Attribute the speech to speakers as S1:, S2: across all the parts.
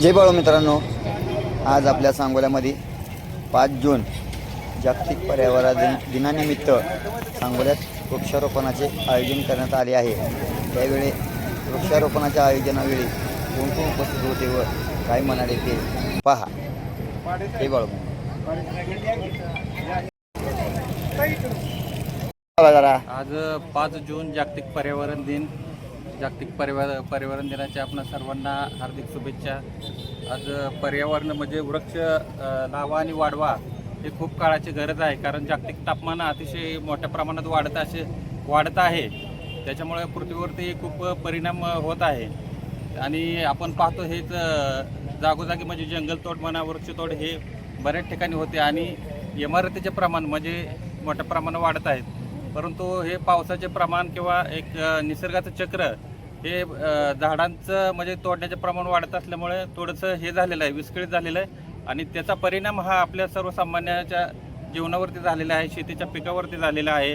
S1: जय बाळो मित्रांनो, आज आपल्या सांगोल्यामध्ये 5 जून जागतिक पर्यावरण दिनानिमित्त सांगोल्यात वृक्षारोपणाचे आयोजन करण्यात आले आहे। त्यावेळी वृक्षारोपणाच्या आयोजनावेळी कोण कोण उपस्थित होते व काय म्हणाले ते पहा। जय बाळो।
S2: आज 5 जून जागतिक पर्यावरण दिन। जागतिक पर्यावरण दिनाच्या आपणा सर्वांना हार्दिक शुभेच्छा। आज पर्यावरण म्हणजे वृक्ष लावा आणि वाढवा हे खूप काळाची गरज आहे, कारण जागतिक तापमान अतिशय मोठ्या प्रमाणात वाढत आहे। त्याच्यामुळे पृथ्वीवरती खूप परिणाम होत आहे आणि आपण पाहतो हेच जागोजागी म्हणजे जंगलतोड म्हणा, वृक्षतोड हे बऱ्याच ठिकाणी होते आणि इमारतीचे प्रमाण म्हणजे मोठ्या प्रमाणात वाढत आहेत। परंतु हे पावसाचे प्रमाण किंवा एक निसर्गाचं चक्र हे झाडांचं म्हणजे तोडण्याचे प्रमाण वाढत असल्यामुळे थोडंसं हे झालेलं आहे, विस्कळीत झालेलं आहे आणि त्याचा परिणाम हा आपल्या सर्वसामान्याच्या जीवनावरती झालेला आहे, शेतीच्या पिकावरती झालेला आहे।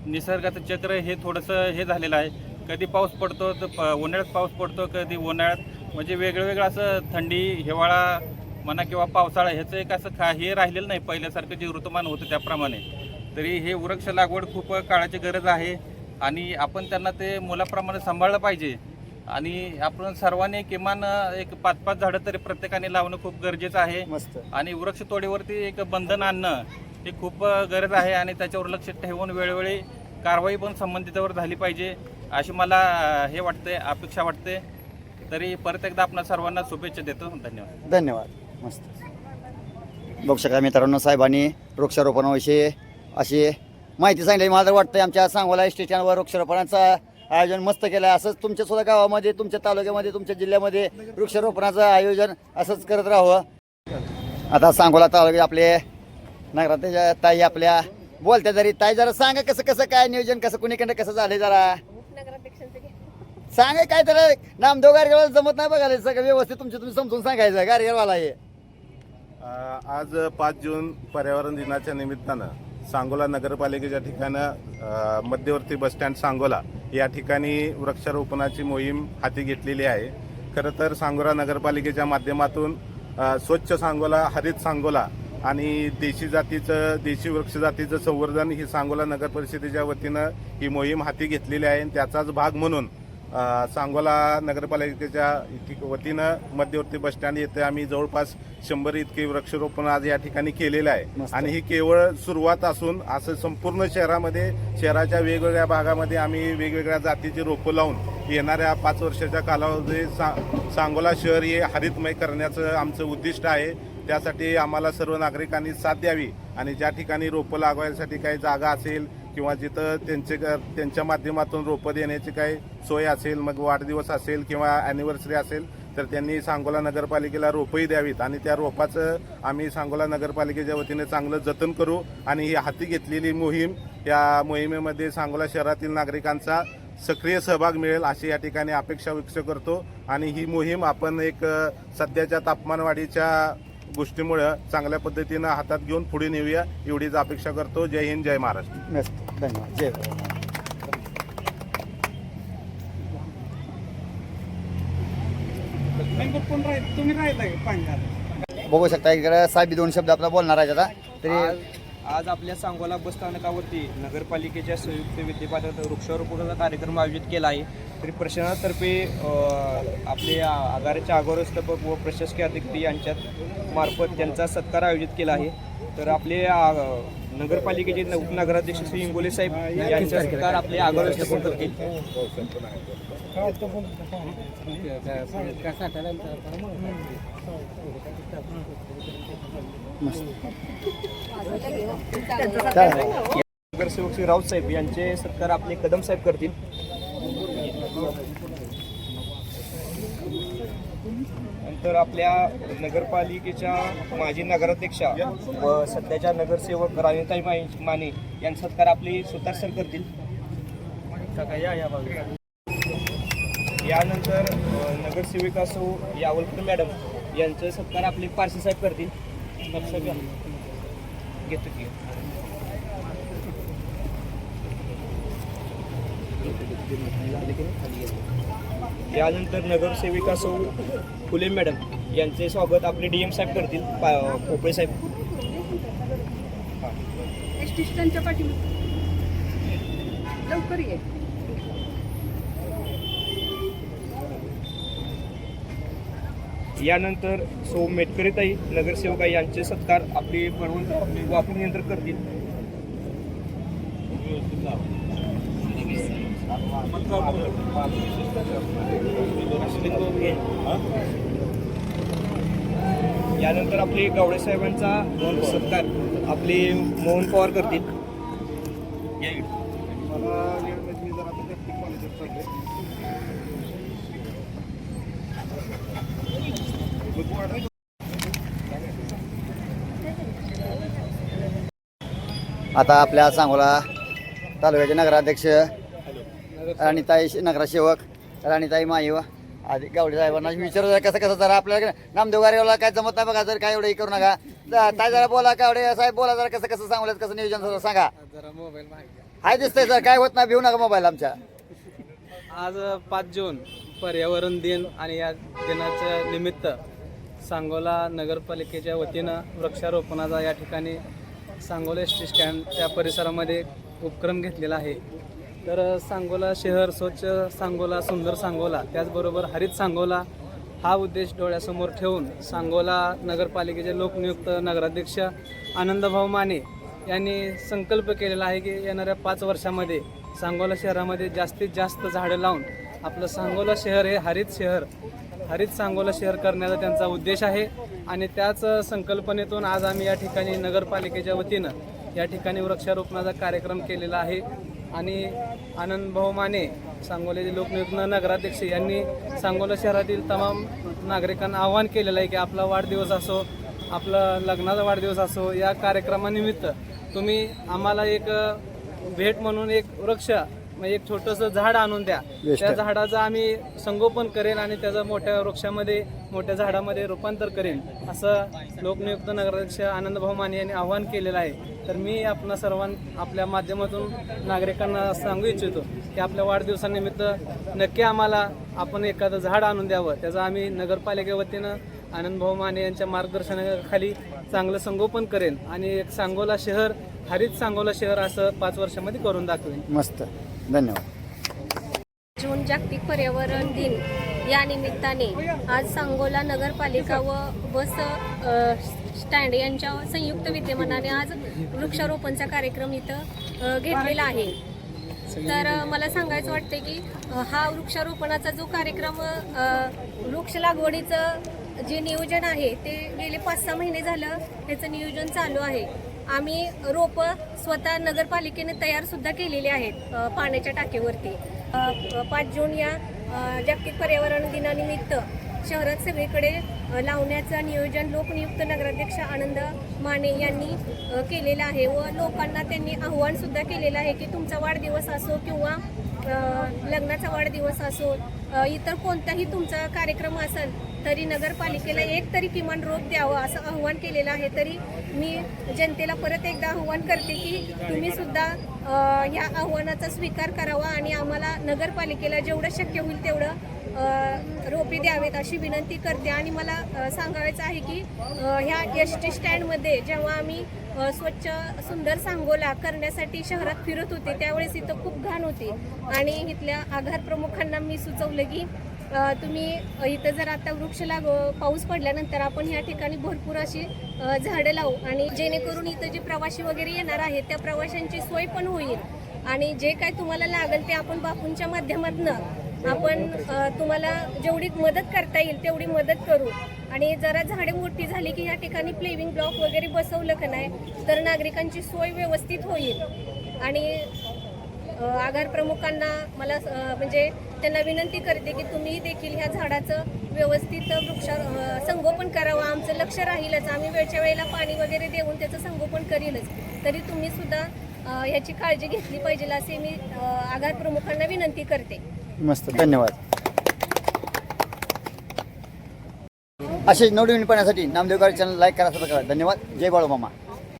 S2: निसर्गाचं चक्र हे थोडंसं हे झालेलं आहे। कधी पाऊस पडतो तर उन्हाळ्यात पाऊस पडतो, कधी उन्हाळ्यात म्हणजे वेगळं असं थंडी, हिवाळा म्हणा किंवा पावसाळा ह्याचं एक असं हे राहिलेलं नाही पहिल्यासारखं जे ऋतुमान होतं त्याप्रमाणे। तरी हे वृक्ष लागवड खूप काळाची गरज आहे आणि आपण त्यांना ते मुलाप्रमाणे सांभाळलं पाहिजे आणि आपण सर्वांनी किमान एक 5-5 झाडं तरी प्रत्येकाने लावणं खूप गरजेचं आहे। आणि वृक्ष तोडीवरती एक बंधन आणणं हे खूप गरज आहे आणि त्याच्यावर लक्ष ठेवून वेळोवेळी कारवाई पण संबंधितावर झाली पाहिजे अशी मला हे वाटते, अपेक्षा वाटते। तरी परत एकदा आपणा सर्वांना शुभेच्छा देतो। धन्यवाद।
S1: धन्यवाद। मस्त बघू शकता मित्रांनो, साहेबांनी वृक्षारोपणाविषयी अशी माहिती सांगितली। मला तर वाटतं आमच्या सांगोला स्टेशनवर वृक्षारोपणाचं आयोजन मस्त केलं आहे। असंच तुमच्या सुद्धा गावामध्ये, तुमच्या तालुक्यामध्ये, तुमच्या जिल्ह्यामध्ये वृक्षारोपणाचं आयोजन असंच करत राहावं। आता सांगोला तालुक्यात आपले नगराध्यक्ष ताई आपल्या बोलत्या, जरी ताई जरा सांगा कसं काय नियोजन, कसं कुणीकडे कसं झालंय, जरा सांगा काय। तर नामदेव गाडगेवाला जमत नाही बघायला, सगळं व्यवस्थित तुम्ही समजून सांगायचं गाडगेवाला हे।
S3: आज 5 जून पर्यावरण दिनाच्या निमित्तानं सांगोला नगरपालिकेच्या ठिकाणं मध्यवर्ती बसस्टँड सांगोला या ठिकाणी वृक्षारोपणाची मोहीम हाती घेतलेली आहे। खरं तर सांगोला नगरपालिकेच्या माध्यमातून स्वच्छ सांगोला, हरित सांगोला आणि देशी वृक्ष जातीचं संवर्धन ही सांगोला नगर परिषदेच्या वतीनं ही मोहीम हाती घेतलेली आहे। त्याचाच भाग म्हणून सांगोला नगरपालिकेच्या वतीनं मध्यवर्ती बसस्टँड येथे आम्ही जवळपास 100 इतके वृक्षारोपण आज या ठिकाणी केलेलं आहे आणि ही केवळ सुरुवात असून असं संपूर्ण शहराच्या वेगवेगळ्या भागामध्ये आम्ही वेगवेगळ्या जातीची रोपं लावून येणाऱ्या 5 वर्षाच्या कालावधीत सांगोला शहर हे हरितमय करण्याचं आमचं उद्दिष्ट आहे। त्यासाठी आम्हाला सर्व नागरिकांनी साथ द्यावी आणि ज्या ठिकाणी रोपं लागवण्यासाठी काही जागा असेल किंवा जिथं त्यांच्या माध्यमातून रोपं देण्याची काही सोय असेल, मग वाढदिवस असेल किंवा ॲनिव्हर्सरी असेल तर त्यांनी सांगोला नगरपालिकेला रोपंही द्यावीत आणि त्या रोपाचं आम्ही सांगोला नगरपालिकेच्या वतीने चांगलं जतन करू आणि ही हाती घेतलेली मोहीम, या मोहिमेमध्ये सांगोला शहरातील नागरिकांचा सक्रिय सहभाग मिळेल अशी या ठिकाणी अपेक्षा व्यक्त करतो आणि ही मोहीम आपण एक सध्याच्या तापमानवाढीच्या गोष्टीमुळे चांगल्या पद्धतीनं हातात घेऊन पुढे नेऊया एवढीच अपेक्षा करतो। जय हिंद, जय महाराष्ट्र।
S1: धन्यवाद। जय बघू शकता इकडे साहेब 2 शब्द आपला बोलणार आहे आता। तरी
S4: आज आपल्या सांगोला बस स्थानकावरती नगरपालिकेच्या संयुक्त विद्यमानात वृक्षारोपणाचा कार्यक्रम आयोजित केला आहे। तरी प्रशासनातर्फे आपले आगाराचे आगारस्थापक व प्रशासकीय अधिकारी यांच्यात मार्फत त्यांचा सत्कार आयोजित केला आहे। तर आपले नगरपालिकेचे उपनगराध्यक्ष श्री इंगोले साहेब यांचा सत्कार आपले आगारस्थापक करतील। नगरसेवक श्री राऊत साहेब यांचे सत्कार आपले कदम साहेब करतील। नंतर आपल्या नगरपालिकेच्या माजी नगराध्यक्षा व सध्याच्या नगरसेवक राणीताई माने यांचा सत्कार आपले सुतार सर करतील। यानंतर नगरसेविका सौ यावलकर मॅडम यांचा सत्कार आपले पारसी साहेब करतील। घेतो की यानंतर नगरसेविका सौ फुले मॅडम यांचे स्वागत आपले DM साहेब करतील, पोपळे साहेब.
S5: एसटी स्टँडच्या पाठीमागे लवकर ये.
S4: यानंतर सौ मेटकरीताई नगरसेविका यांचे सत्कार आपली वापरून यंत्र करतील. यानंतर आपले गावडे साहेबांचा सत्कार आपले मोहन पवार करतील.
S1: आता आपल्या सांगोला तालुक्याचे नगराध्यक्ष राणीताई नगरसेवक राणीताई माईव आधी गावडे साहेबांना विचारू जरा कसं जरा आपल्याला नामदेव गारेवाला काय जमत नाही बघा, जर काय एवढं हे करू नका. ताई जरा बोला, गावडे साहेब बोला जरा कसं सांगू कसं नियोजन जरा सांगा. हाय दिसतंय सर, काय होत नाही, भिवू नका मोबाईल आमच्या.
S6: आज 5 जून पर्यावरण दिन आणि या दिनाच्या निमित्त सांगोला नगरपालिकेच्या वतीनं वृक्षारोपणाचा या ठिकाणी सांगोला एस टी स्टँडच्या परिसरामध्ये उपक्रम घेतलेला आहे. तर सांगोला शहर स्वच्छ सांगोला सुंदर सांगोला त्याचबरोबर हरित सांगोला हा उद्देश डोळ्यासमोर ठेवून सांगोला नगरपालिकेचे लोकनियुक्त नगराध्यक्ष आनंदभाऊ माने यांनी संकल्प केलेला आहे की येणाऱ्या 5 वर्षामध्ये सांगोला शहरामध्ये जास्तीत जास्त झाडं लावून आपलं सांगोला शहर हे हरित सांगोला शहर करण्याचा त्यांचा उद्देश आहे. आणि त्याच संकल्पनेतून आज आम्ही या ठिकाणी नगरपालिकेच्या वतीनं या ठिकाणी वृक्षारोपणाचा कार्यक्रम केलेला आहे. आणि आनंदभाऊ माने सांगोल्याचे लोकनियुक्त नगराध्यक्ष यांनी सांगोला शहरातील तमाम नागरिकांना आवाहन केलेलं आहे की आपला वाढदिवस असो, आपला लग्नाचा वाढदिवस असो, या कार्यक्रमानिमित्त तुम्ही आम्हाला एक भेट म्हणून एक वृक्ष म्हणजे एक छोटंसं झाड आणून द्या. त्या झाडाचं आम्ही संगोपन करेन आणि त्याचं मोठ्या झाडामध्ये रूपांतर करेन, असं लोकनियुक्त नगराध्यक्ष आनंदभाऊ माने यांनी आवाहन केलेलं आहे. तर मी आपल्या माध्यमातून नागरिकांना सांगू इच्छितो की आपल्या वाढदिवसानिमित्त नक्की आपण एखादं झाड आणून द्यावं. त्याचं आम्ही नगरपालिके वतीनं आनंदभाऊ माने यांच्या मार्गदर्शनाखाली चांगलं संगोपन करेन आणि एक सांगोला शहर हरित सांगोला शहर असं 5 वर्षामध्ये करून दाखवेन.
S1: मस्त, धन्यवाद.
S5: जून जागतिक पर्यावरण दिन या निमित्ताने आज सांगोला नगरपालिका व बस स्टँड यांच्या संयुक्त विद्यमानाने आज वृक्षारोपणचा कार्यक्रम इथं घेतलेला आहे. तर मला सांगायचं वाटतं की हा वृक्षारोपणाचा जो कार्यक्रम वृक्ष लागवडीचं जे नियोजन आहे ते गेले 5-6 महिने झालं त्याचं नियोजन चालू आहे. आम्ही रोपं स्वतः नगरपालिकेने तयार सुद्धा केलेली आहेत पाण्याच्या टाकीवरती. 5 जून या जागतिक पर्यावरण दिनानिमित्त शहरात सगळीकडे लावण्याचं नियोजन लोकनियुक्त नगराध्यक्ष आनंद माने यांनी केलेलं आहे व लोकांना त्यांनी आव्हान सुद्धा केलेलं आहे की तुमचा वाढदिवस असो किंवा लग्नाचा वाढदिवस असो, इतर कोणताही तुमचा कार्यक्रम असेल तरी नगरपालिकेला एक तरी किमान रोप द्यावं असं आव्हान केलेलं आहे. तरी मी जनतेला परत एकदा आव्हान करते की तुम्ही सुद्धा या आव्हानाचा स्वीकार करावा आणि आम्हाला नगरपालिकेला जेवढं शक्य होईल तेवढं रोपे द्यावेत अशी विनंती करते. आणि मला सांगायचं आहे की ह्या एसटी स्टँडमध्ये जेव्हा आम्ही स्वच्छ सुंदर सांगोला करण्यासाठी शहरात फिरत होते त्यावेळेस इथं खूप घाण होती आणि इथल्या आघात प्रमुखांना मी सुचवलं की तुम्ही इथं जर आता वृक्ष पाऊस पडल्यानंतर आपण ह्या ठिकाणी भरपूर अशी झाडं लावू आणि जेणेकरून इथं जे प्रवासी वगैरे येणार आहेत त्या प्रवाशांची सोय पण होईल आणि जे काय तुम्हाला लागेल ते आपण बापूंच्या माध्यमातून आपण तुम्हाला जेवढी मदत करता येईल तेवढी मदत करू. आणि जरा झाडे मोठी झाली की ह्या ठिकाणी प्लेविंग ब्लॉक वगैरे बसवलं का नाही तर नागरिकांची सोय व्यवस्थित होईल. आणि आगार प्रमुखांना मला म्हणजे त्यांना विनंती करते की तुम्ही देखील ह्या झाडाचं व्यवस्थित संगोपन करावं. आमचं लक्ष राहीलच, आम्ही वेळच्या वेळेला पाणी वगैरे देऊन त्याचं संगोपन करीलच, तरी तुम्ही सुद्धा ह्याची काळजी घेतली पाहिजे असे मी आगार प्रमुखांना विनंती करते.
S1: मस्त, धन्यवाद. असे नवनवीन पाहण्यासाठी नामदेव गाडी चॅनल लाईक करा, सबस्क्राईब करा. धन्यवाद. जय बाळू मामा.